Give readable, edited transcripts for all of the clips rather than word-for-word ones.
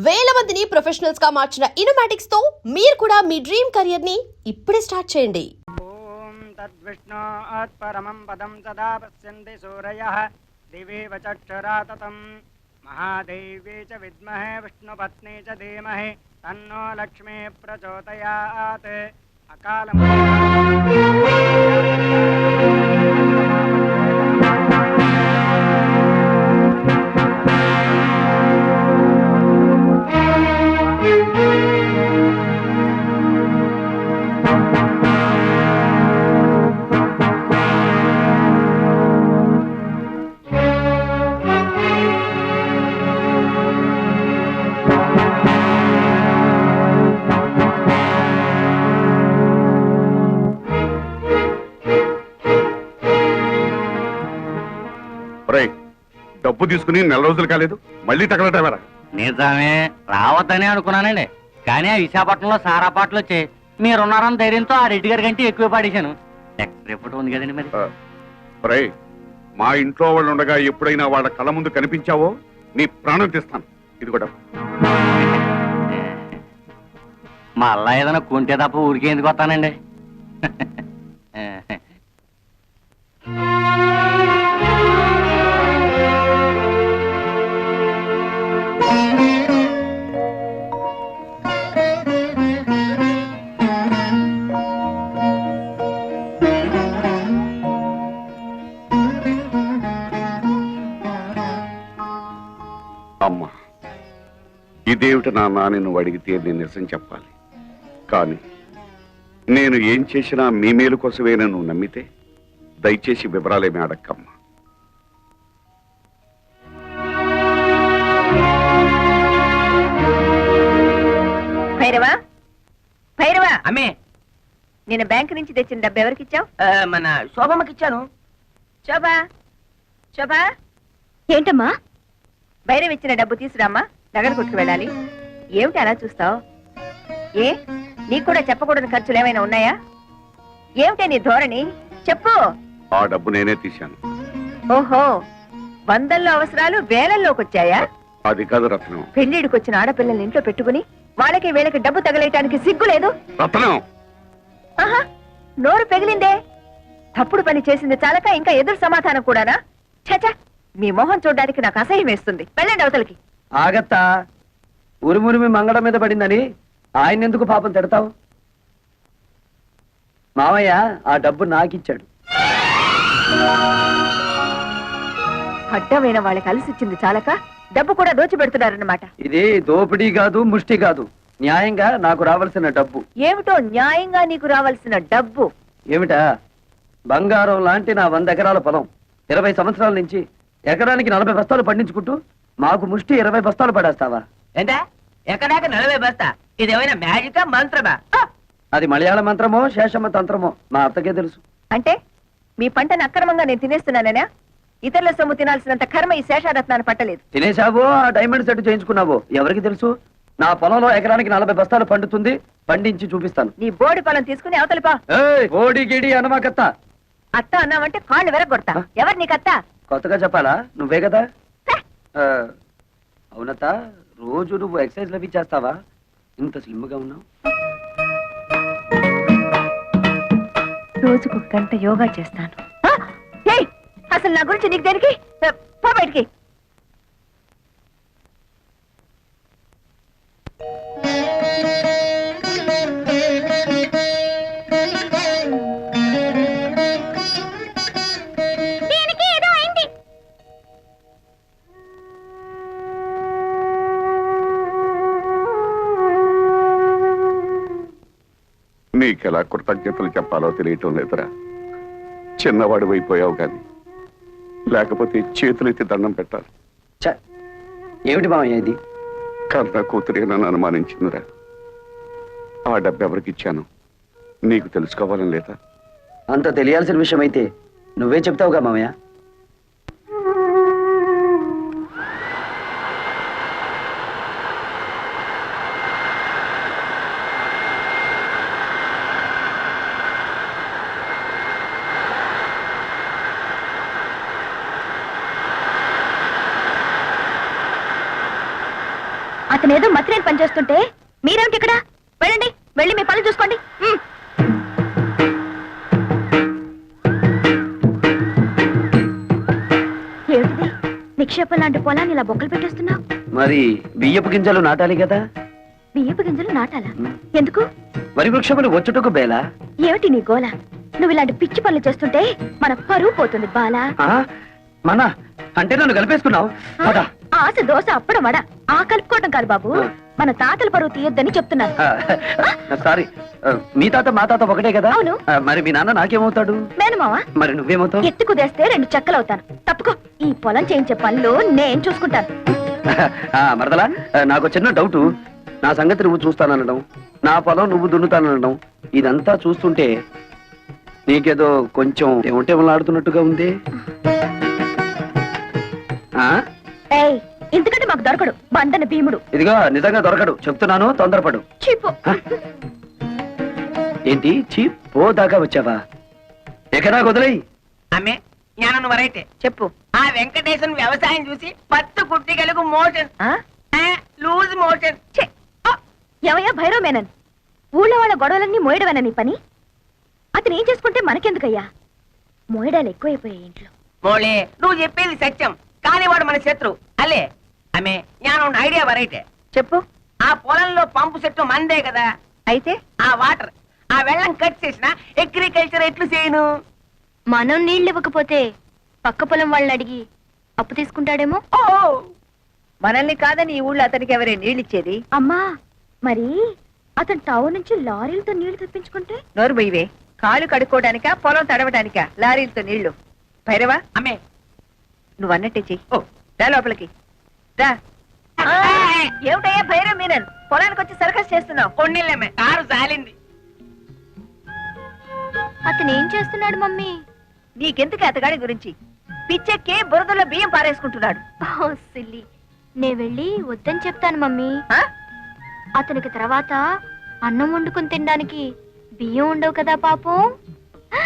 వేల మందిని ప్రొఫెషనల్స్ గా మార్చిన ఇనోమాటిక్స్ తో మీరు కూడా మీ డ్రీమ్ కెరియర్ ని ఇప్పుడే స్టార్ట్ చేయండి. ఓం తద్విష్ణోత్ పరమం పదం సదా పశ్యంతి సూరయః దివేవ చక్షురాతతం మహాదేవీ చ విద్మహే విష్ణుపత్ని చ ధీమహి తన్నో లక్ష్మీ ప్రచోదయాత్. అకాలం డబ్బు తీసుకుని నెల రోజులు కాలేదు, మళ్ళీ తగలటవరా? నిజమే, రావద్దని అనుకున్నానండి. కానీ ఆ విశాఖపట్నంలో సారా పాటలు వచ్చాయి. మీరున్నారని ధైర్యంతో ఆ రెడ్డి గారి కంటే ఎక్కువ పాడేశాను. నెక్స్ట్ రిపోర్ట్ ఉంది కదండి మరి. మా ఇంట్లో వాళ్ళు ఉండగా ఎప్పుడైనా వాళ్ళ కళ్ళ ముందు కనిపించావో నీ ప్రాణం తీస్తాను. ఇది కూడా మళ్ళా ఏదైనా కుంటే తప్ప ఊరికే ఎందుకు వస్తానండి. అమ్మా, ఇదేమిటి నాన్న అని నువ్వు అడిగితే నేను నిజం చెప్పాలి. కానీ నేను ఏం చేసినా మీ మేలు కోసమే నువ్వు నమ్మితే దయచేసి వివరాలేమీ అడక్కమ్మా. భైరవా, భైరవా, అమ్మే, నేను బ్యాంక్ నుంచి తెచ్చిన డబ్బు ఎవరికి ఇచ్చావు? మన శోభమ్మకి ఇచ్చాను. శోభా, శోభా, ఏంటమ్మా? భైరవ్ ఇచ్చిన డబ్బు తీసురామ్మా, నగర కొట్టుకు వెళ్ళాలి. ఏమిటి అలా చూస్తావు? ఏ, నీకు కూడా చెప్పకూడని ఖర్చులు ఏమైనా ఉన్నాయా? ఏమిటే నీ ధోరణి? చెప్పు. ఆ డబ్బు నేనే తీశాను. ఓహో, వందల్లో అవసరాలు వేలల్లోకి వచ్చాయా? అది కాదు రత్నం. పెళ్లిడికి వచ్చిన ఆడపిల్లల్ని ఇంట్లో పెట్టుకుని వాళ్ళకి వీళ్ళకి డబ్బు తగలేయటానికి సిగ్గు లేదు? రత్నం, ఆహా, నోరు పెగిలిందే. తప్పుడు పని చేసింది చాలక ఇంకా ఎదురు సమాధానం కూడానా? చచా, మీ మొహం చూడడానికి నాకు అసహ్యం వేస్తుంది. వెళ్ళండి అవతలకి. ఆగత్తా, ఉరుమురిమి మంగళం మీద పడిందని ఆయన ఎందుకు పాపం తిడతావు? మావయ్య ఆ డబ్బు నాకిచ్చాడు. అడ్డమైన వాళ్ళకి అలసిచ్చింది చాలక డబ్బు కూడా దోచిపెడుతున్నారన్నమాట. ఇది దోపిడీ కాదు, ముష్టి కాదు, న్యాయంగా నాకు రావాల్సిన డబ్బు. ఏమిటో న్యాయంగా నీకు రావాల్సిన డబ్బు? ఏమిటా? బంగారం లాంటి నా 100 ఎకరాల పొలం 20 సంవత్సరాల నుంచి ఎకరానికి 40 బస్తాలు పండించుకుంటూ మాకు ముష్టి 20 బస్తాలు పడేస్తావా? ఏంటా ఎక్కడాక 40 బస్తా? ఇదేమైనా మ్యాజికా మంత్రమా? అది మలయాళ మంత్రమో శేషమ్మ తంత్రమో మా అత్తకే తెలుసు. అంటే మీ పంటను అక్రమంగా నేను తినేస్తున్నానేనా? ఇతరుల సొమ్ము తినాల్సినంత కర్మ ఈ శేషారత్నాన్ని పట్టలేదు. తినేశావో ఆ డైమండ్ సెట్ చేయించుకున్నావో ఎవరికి తెలుసు? నా పొలంలో ఎకరానికి 40 బస్తాలు పండుతుంది, పండించి చూపిస్తాను. నీ బోడి పొలం తీసుకుని అవతలిపా. ఓడి గిడి అనమాకత్త. అత్త అన్నావంటే కాళ్ళు వెరగొడతా. ఎవరు నీకత్త? కొత్తగా చెప్పాలా? నువ్వే కదా. అవునత్త, రోజు నువ్వు ఎక్సర్సైజ్ లవి చేస్తావా? ఇంత స్లిమ్ గా ఉన్నావు. రోజుకు గంట యోగా చేస్తాను. అసలు నా గురించి నీకు దేనికి? పో బయటికి. నీకెలా కృతజ్ఞతలు చెప్పాలో తెలియటం లేదురా. చిన్నవాడు అయిపోయావు కానీ లేకపోతే చేతులెత్తి దండం పెట్టాలి. ఏమిటి మావయ్య ఇది? కన్నా కూతురే నన్ను అనుమానించిందిరా. ఆ డబ్బు ఎవరికి ఇచ్చాను నీకు తెలుసుకోవాలని లేదా? అంత తెలియాల్సిన విషయం అయితే నువ్వే చెప్తావుగా మావయ్య. అతనేదో మతిరేని పని చేస్తుంటే మీరేమిటి ఇక్కడ? వెళ్ళండి, వెళ్ళి మీ పనులు చూసుకోండి. ఏమిటిది? నిక్షేపం లాంటి పొలాన్ని ఇలా బొక్కలు పెట్టేస్తున్నావు. మరి బియ్యపు గింజలు నాటాలి కదా. బియ్యపు గింజలు నాటాలా? ఎందుకు? వరి వృక్షములు వచ్చుటకు బేలా. ఏమిటి నీ గోల? నువ్వు ఇలాంటి పిచ్చి పనులు చేస్తుంటే మన పరువు పోతుంది బాలా. మన అంటే నన్ను కలిపేసుకున్నావు. ఆశ దోశ అప్పడం వడ ఆ కలుపుకోవటం కాదు బాబు, మన తాతల పరువు తీయొద్దని చెప్తున్నాను. సారీ, మీ తాత మా తాత ఒకటే కదా. అవును. మరి మీ నాన్న నాకేమవుతాడు? మేనమావా. మరి నువ్వేమవుతావు? ఎత్తి కుదేస్తే 2 చెక్కలవుతాను. తప్పుకో, ఈ పొలం చేయించే పనులు నేను చూసుకుంటాను. మరదలా, నాకు చిన్న డౌట్. నా సంగతి నువ్వు చూస్తాననడం, నా పొలం నువ్వు దున్నుతాననడం, ఇదంతా చూస్తుంటే నీకేదో కొంచెం ఏమంటే ఆడుతున్నట్టుగా ఉంది. ఏయ్, ఇంతకంటే మాకు దొరకడు బండన భీముడు. ఇదిగో నిజంగా దొరకడు, చెప్తున్నాను, తొందరపడు. చీపు. ఏంటి పో దాకా వచ్చావా? ఎక్కడా వదిలేయి. అమ్మే జ్ఞానం వరైతే చెప్పు. ఆ వెంకటేశన్ వ్యవసాయం చూసి పత్తు కుట్టిగలకు మోషన్ లూజ్ మోషన్. ఎవయ్యా భైరవ మేనన్, ఊళ్ళో వాళ్ళ గొడవలన్నీ మోయడమేనా నీ పని? అతను ఏం చేసుకుంటే మనకెందుకయ్యా? మోయడాలు ఎక్కువైపోయాయి ఇంట్లో. మోళే, నువ్వు చెప్పేది సత్యం, కానీ వాడు మన శత్రు అల్లే. అమ్మే జ్ఞానం ఐడియా వరైతే చెప్పు. ఆ పొలంలో పంపు చెట్టు మందే కదా, అయితే ఆ వాటర్ ఆ వెళ్ళం కట్ చేసిన అగ్రికల్చర్ ఎట్లు చేయను? మనం నీళ్ళు ఇవ్వకపోతే పక్క పొలం వాళ్ళని అడిగి అప్పు తీసుకుంటాడేమో. ఓ మనల్ని కాదని ఈ ఊళ్ళో అతనికి ఎవరే నీళ్ళిచ్చేది? అమ్మా, మరి అతను టౌన్ నుంచి లారీలతో నీళ్లు తెప్పించుకుంటే? నోరు బొయ్యవే, కాలు కడుక్కోవడానికా పొలం తడవడానికా లారీలతో నీళ్లు? భైరవా, అమ్మే నువ్వు అన్నట్టే చెయ్యి. రా లోపలికి రా. ఏమిటయ్యా భైరవ మీనన్, పొలానికి వచ్చి సర్కస్ చేస్తున్నావు? కొన్నిళ్ళమ్మే, కారు జాలింది. అతను ఏం చేస్తున్నాడు మమ్మీ? నీకెందుకు అతగాడి గురించి? పిచ్చెక్కి బురదలో బియ్యం పారేసుకుంటున్నాడు. సిల్లి, నే వెళ్ళి వద్దని చెప్తాను మమ్మీ. అతనికి తర్వాత అన్నం వండుకుని తినడానికి బియ్యం ఉండవు కదా పాపం.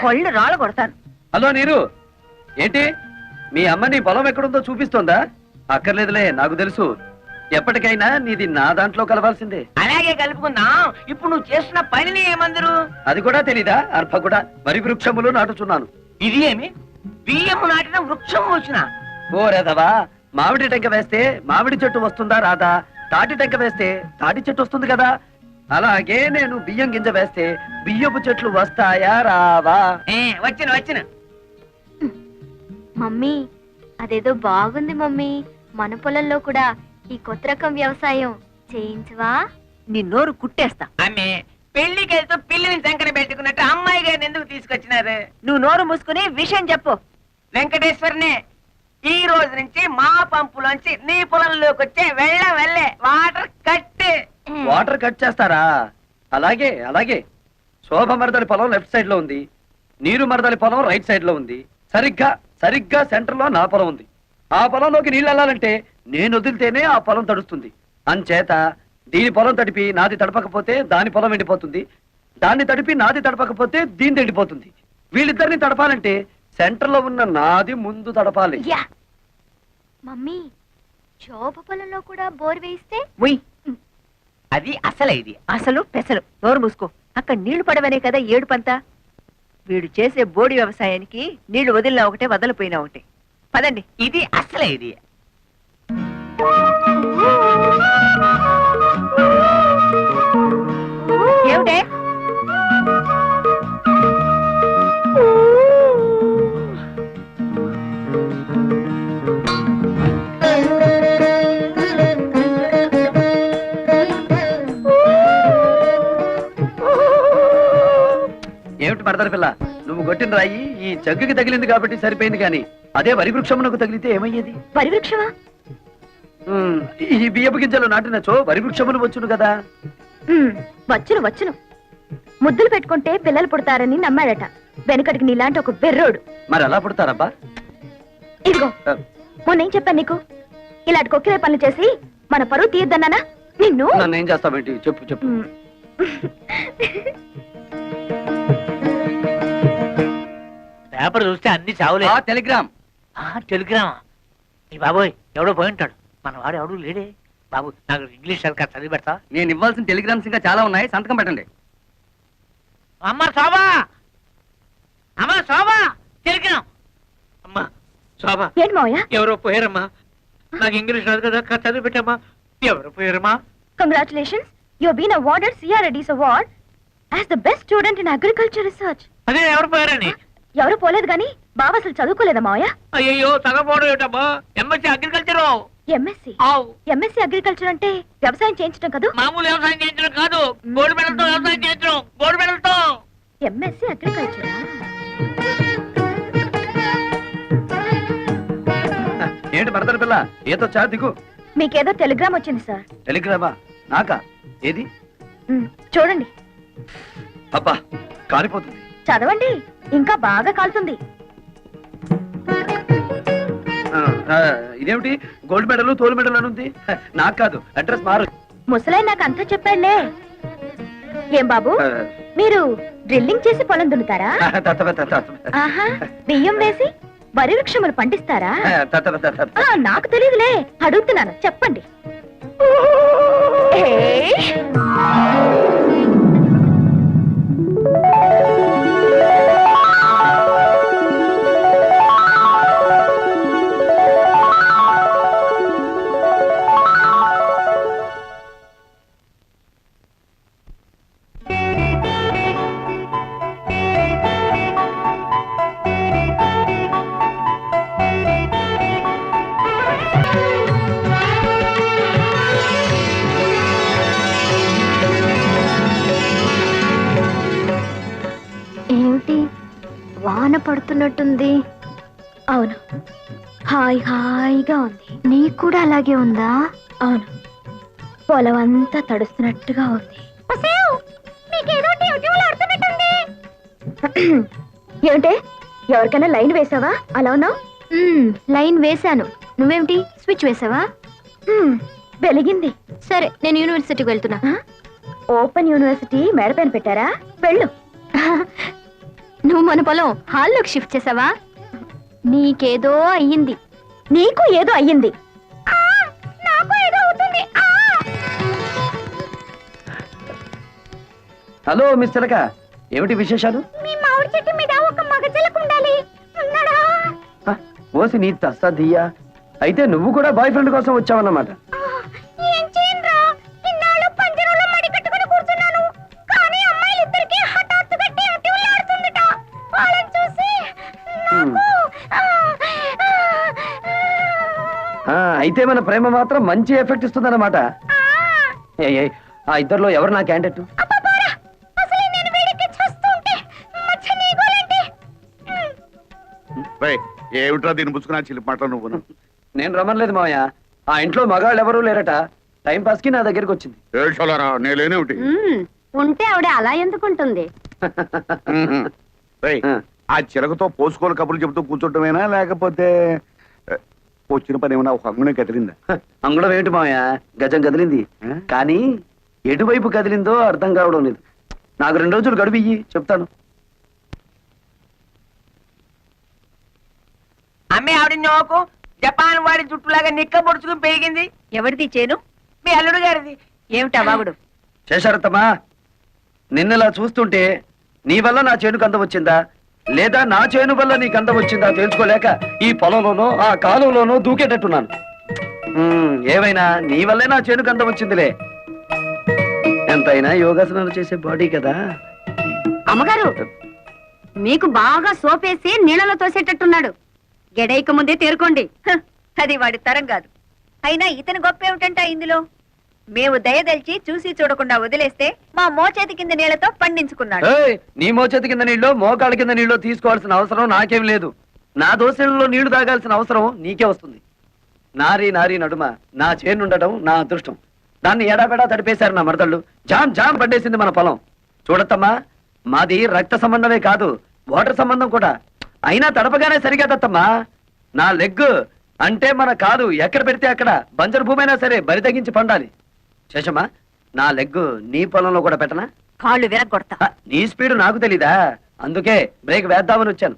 కొళ్ళు రాళ్ళ కొడతాను. హలో నీరు, ఏంటి మీ అమ్మ నీ పొలం ఎక్కడుందో చూపిస్తోందా? అక్కర్లేదులే, నాకు తెలుసు. ఎప్పటికైనా నీది నా దాంట్లో కలవాల్సిందే. అలాగే కలుపుకుందాం. ఇప్పుడు నువ్వు చేస్తున్న పనిని ఏమందరు? అది కూడా తెలీదా? అర్భ కూడా వరి వృక్షములు నాటుచున్నాను. ఇది ఏమి బియ్యము నాటిన వృక్షం వచ్చిన? ఓ రేదవా, మామిడి టెంక వేస్తే మామిడి చెట్టు వస్తుందా రాదా? తాటి టెంక వేస్తే తాటి చెట్టు వస్తుంది కదా. అలాగే నేను బియ్యం గింజ వేస్తే బియ్యపు చెట్లు వస్తాయా రావా? వచ్చిన వచ్చిన. మమ్మీ, అదేదో బాగుంది మమ్మీ. మన పొలంలో కూడా ఈ కొత్త రకం వ్యవసాయం చేయించవా? నీ నోరు కుట్టేస్తా. అమ్మే, పెళ్లికి వెళ్తూ పిల్లిని సంకర పెట్టుకున్నట్టు అమ్మాయి గారిని ఎందుకు తీసుకొచ్చినారు? నువ్వు నోరు మూసుకుని విషయం చెప్పు. వెంకటేశ్వరనే, ఈ రోజు నుంచి మా పంపులోంచి నీ పొలంలోకి వచ్చే వెళ్ళే వాటర్ కట్. వాటర్ కట్ చేస్తారా? అలాగే అలాగే. శోభ మరదలి పొలం లెఫ్ట్ సైడ్ లో ఉంది, నీరు మరదలి పొలం రైట్ సైడ్ లో ఉంది. సరిగ్గా సెంటర్ లో నా పొలం ఉంది. ఆ పొలంలోకి నీళ్ళు వెళ్ళాలంటే నేను వదిలితేనే ఆ పొలం తడుస్తుంది. అంచేత దీని పొలం తడిపి నాది తడపకపోతే దాని పొలం ఎండిపోతుంది, దాన్ని తడిపి నాది తడపకపోతే దీని ఎండిపోతుంది. వీళ్ళిద్దరిని తడపాలంటే సెంటర్ లో ఉన్న నాది ముందు తడపాలి. మమ్మీ, శోభ పొలంలో కూడా బోర్ వేయిస్తే? ఉయ్, అది అసలు ఇది అసలు పెసలు. నోరు మూసుకో. అక్కడ నీళ్లు పడవనే కదా ఏడుపంతా. వీడు చేసే బోడి వ్యవసాయానికి నీళ్లు వదిలినా ఒకటే, వదలిపోయినా ఒకటే. పదండి. ఇది అసలే ఇది. ఏమిటే? ఏమిటి మరదల పిల్ల, నువ్వు కొట్టిన రాయి ఈ జగ్గుకి తగిలింది కాబట్టి సరిపోయింది, కానీ అదే వరి వృక్షమునకు తగిలితే ఏమయ్యేది? పరివృక్షమా? ఈ బియ్యపు గింజలు నాటినచో వరి వృక్షములు వచ్చును కదా. వచ్చును వచ్చును. ముద్దులు పెట్టుకుంటే పిల్లలు పుడతారని నమ్మాడట వెనకటికి నీలాంటి ఒక బెర్రోడు. మరి ఎలా పుడతారబ్బా? ఇదిగో, మొన్నేం చెప్పాను నీకు? ఇలాంటి కొక్కిరే పనులు చేసి మన పరువు తీయద్దన్నానా నిన్ను? నన్ను ఏం చేస్తావేంటి? చెప్పు చెప్పు. పేపర్ చూస్తే అన్ని చావులే. టెలిగ్రామ్. టెలిగ్రామా? ఈ బాబోయ్, ఎవడో పోయి ఉంటాడు. మన వాడు ఎవడు లేడే. బాబు నాకు ఇంగ్లీష్ సరిగ్గా చదివి పెడతా. నేను ఇవ్వాల్సిన టెలిగ్రామ్స్ ఇంకా చాలా ఉన్నాయి, సంతకం పెట్టండి. అమ్మ శోభా, అమ్మ శోభా, టెలిగ్రామ్. అమ్మా శోభా, ఏంటి మావయ్య? ఎవరో పోయారమ్మా. నాకు ఇంగ్లీష్ రాదు కదా, చదివి పెట్టమ్మా. ఎవరు పోయారమ్మా? కంగ్రాచులేషన్స్, యు బీన్ అవార్డెడ్ సిఆర్ఎడీస్ award as the best student in agriculture research. అదే ఎవరు పోయారని? ఎవరు పోలేదు గాని బావ అసలు చదువుకోలేదా మావయ్య? అయ్యో చదవపోవడం ఏటమ్మా. MSc agriculture. MSc MSc agriculture అంటే వ్యవసాయం చేయించడం కదా? మామూలు వ్యవసాయం చేయించడం కాదు, గోల్డ్ మెడల్తో వ్యవసాయం చేయించడం. గోల్డ్ మెడల్తో. ఎంఎస్సి అగ్రికల్చరా? ఏంటి మరదల పిల్ల, ఏదో చా దిగు. మీకేదో టెలిగ్రామ్ వచ్చింది సార్. టెలిగ్రామా? నాకా? ఏది? చూడండి. అబ్బా, కాలిపోతుంది. చదవండి, ఇంకా బాగా కాలుతుంది. ఇదేమిటి గోల్డ్ మెడల్ తోలు మెడల్ అని ఉంది? నాకు కాదు, అడ్రస్ మారు. ముసలై నాకు అంతా చెప్పాడులే. ఏం బాబు, మీరు డ్రిల్లింగ్ చేసి పొలం దున్నుతారా? ఆహా, బియ్యం వేసి వరి వృక్షములు పండిస్తారా? నాకు తెలియదులే, అడుగుతున్నాను, చెప్పండి. ఏమిటి, వాన పడుతున్నట్టుంది? అవును, హాయ్ హాయిగా ఉంది. నీకు కూడా అలాగే ఉందా? అవును, పొలం అంతా తడుస్తున్నట్టుగా ఉంది. ఏమిటే, ఎవరికైనా లైన్ వేసావా? అలా ఉన్నావు. లైన్ వేశాను. నువ్వేమిటి స్విచ్ వేసావా? వెలిగింది. సరే, నేను యూనివర్సిటీకి వెళ్తున్నా. ఓపెన్ యూనివర్సిటీ మేడపైన పెట్టారా? వెళ్ళు. నువ్వు మన పొలం హాల్లోకి షిఫ్ట్ చేసావా? నీకేదో అయ్యింది. నీకు ఏదో అయ్యింది. హలో మిస్ చిలక, ఏమిటి విశేషాలు? మీ మామిడి చెట్టు మీద ఒక మగ చిలక ఉండాలి. ఉన్నాడా? ఓసి నీ తస్సదియ్యా, అయితే నువ్వు కూడా బాయ్ ఫ్రెండ్ కోసం వచ్చావన్నమాట. ఏం చేయనురా, ఇన్నాళ్ళు పంజరంలో మడి కట్టుకుని కూర్చున్నాను. కానీ అమ్మాయిలిద్దరికీ హఠాత్తుగా టివ్టివ్లాడుతుందట. వాళ్ళని చూసి అయితే మన ప్రేమ మాత్రం మంచి ఎఫెక్ట్ ఇస్తుందన్నమాట. ఆ ఇద్దరిలో ఎవరు నా క్యాండిడేట్? ఏమిట్రా దీన్ని పుచ్చుకున్నా చిలిపి మాటలు నువ్వు? నేను రమ్మలేదు మావయ్య, ఆ ఇంట్లో మగాళ్ళు ఎవరూ లేరట. టైం పాస్ కి నా దగ్గరికి వచ్చింది. ఏడ్చాలరా, నేనేమిటి? ఉంటే ఆవిడ అలా ఎందుకుంటుంది? ఆ చిలకతో పోసుకోలు కబుర్లు చెబుతూ కూర్చోటమేనా, లేకపోతే వచ్చిన పని ఏమన్నా ఒక అంగునే కదిలిందా? అంగుళం ఏమిటి మావయ్య, గజం కదిలింది. కానీ ఎటువైపు కదిలిందో అర్థం కావడం లేదు. నాకు 2 రోజులు గడువు ఇయ్యి, చెప్తాను. అమ్మే ఆవిడ నోకు జపాన్ వాడి జుట్టులాగా నిక్క పొడుచుకుని పెరిగింది. ఎవరిది చేను? మీ అల్లుడు గారిది. ఏమిటా బాగుడు? శేషారత్తమ్మా, నిన్నలా చూస్తుంటే నీ వల్ల నా చేనుకు అందం వచ్చిందా, లేదా నా చేను వల్ల నీకు అందం వచ్చిందా తెలుసుకోలేక ఈ పొలంలోనో ఆ కాలువలోనో దూకేటట్టున్నాను. ఏమైనా నీ వల్లే నా చేనుకు అందం వచ్చిందిలే. ఎంతైనా యోగాసనాలు చేసే బాడీ కదా. అమ్మగారు, మీకు బాగా సోపేసి నీళ్ళలో తోసేటట్టున్నాడు. గెడైక ముందే తేరుకోండి. అది వాడి తరం కాదు. అయినా ఇతని గొప్ప ఏమిటంట ఇందులో? మేము దయదల్చి చూసి చూడకుండా వదిలేస్తే మా మోచేతి కింద నీళ్లతో పండించుకున్నాడు. నీ మోచేతి కింద నీళ్ళు మోకాళ్ళ కింద నీళ్ళు తీసుకోవాల్సిన అవసరం నాకేం లేదు. నా దోశలలో నీళ్లు తాగాల్సిన అవసరం నీకే వస్తుంది. నారీ నారీ నడుమ నా చేనుండటం నా అదృష్టం. దాన్ని ఎడాపెడా తడిపేశారు నా మరదళ్ళు. జామ్ జామ్ పడ్డేసింది మన పొలం. చూడత్తమ్మా, మాది రక్త సంబంధమే కాదు, వాటర్ సంబంధం కూడా. అయినా తడపగానే సరిగా తత్తమ్మా. నా లెగ్ అంటే మన కాదు ఎక్కడ పెడితే అక్కడ బంజరు భూమైనా సరే బరి తగ్గించి పండాలి. శేషమ్మా, నా లెగ్ నీ పొలంలో కూడా పెట్టనా? కాళ్ళు విరగొడతా. నీ స్పీడ్ నాకు తెలీదా, అందుకే బ్రేక్ వేద్దామని వచ్చాను.